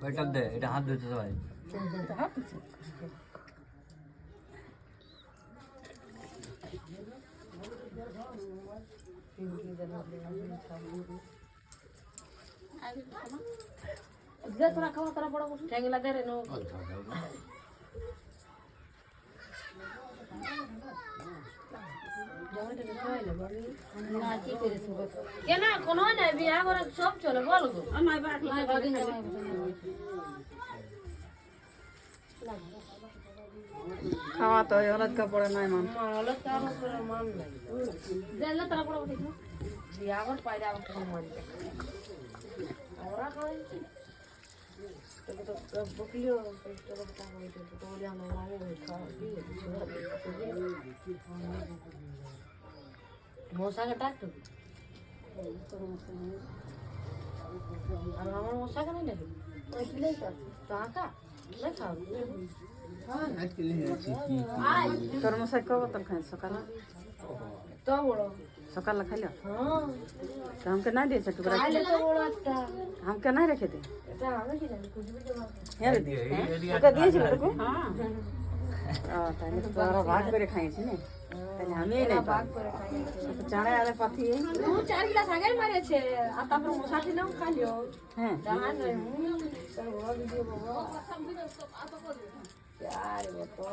এটা দে, এটা হাত ধুতে সবাই। তোরা খাওয়া তোরা বড় ঠেঙ্গলা দে রে নো কেন কোনো নাই বিয়া করে সব চলে বল গো খাওয়া তো হলদ কাপড়ে নাই মান হলদ কাপড়ে মান নাই দেলে তোরা বড় ঠিক বিয়া করে পাইলে আবার মান ওরা খাওয়াইছি তো বকলিও তো কথা হইতো তো বলে আমার মামু খাওয়া দিয়ে মশাকে ডাকতো আর আমার মশাকে নেই নাকি ওইগুলোই তো টাকা লেখা তোর মশাই কব তোর খাই সকালে তো বড় সকালে খাইলো হ্যাঁ तो हमके नहीं दे टुकड़ा খাইলে তো বড় একটা हमके नहीं रखे थे এটা আমি কি জানি কুछ भी जमा यार ओका दिए ছিল তোকে हां তাহলে তো তোরা ভাগ করে খাইছি না তাহলে আমি নাই ভাগ করে খাইছি জানে আরে পাথি দু চার গ্লাস আগে মারেছে আর তারপর মশা দিলাম খাইলো হ্যাঁ জানা নাই তার বড় ভিডিও বাবা यार বাবা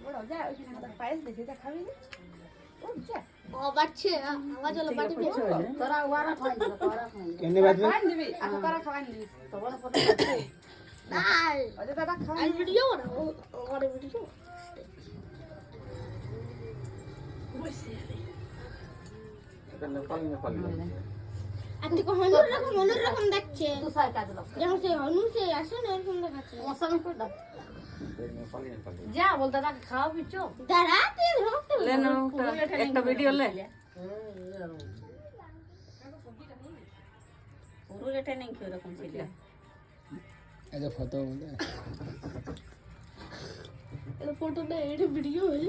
বড় যা ওইখানে আমাদের পায়েস দেখে যা খাবি ও বাচ্চা আওয়াজ হলো বাড়ি তোরা ওরা খাই দিবি তোরা কেনে বাজবে খাই দিবি আর তোরা খাওয়াই দিবি তো বড় কথা আছে না ওই যে দাদা খাওয়াই আর ভিডিও না ওর ভিডিও আপনি কো হনুর রকম দেখছে তো সাই কাজ দাও যেমন সে হনু সে আসে না এরকম দেখাচ্ছে মশামি করে দাও যা বল দাদা খাওয়াবি চো দাঁড়াতে রক্ত ले नो एक वीडियो ले পুরো ট্রেনিং কি রকম ছিল এই যে ফটো ফটো দে এটা ভিডিও হই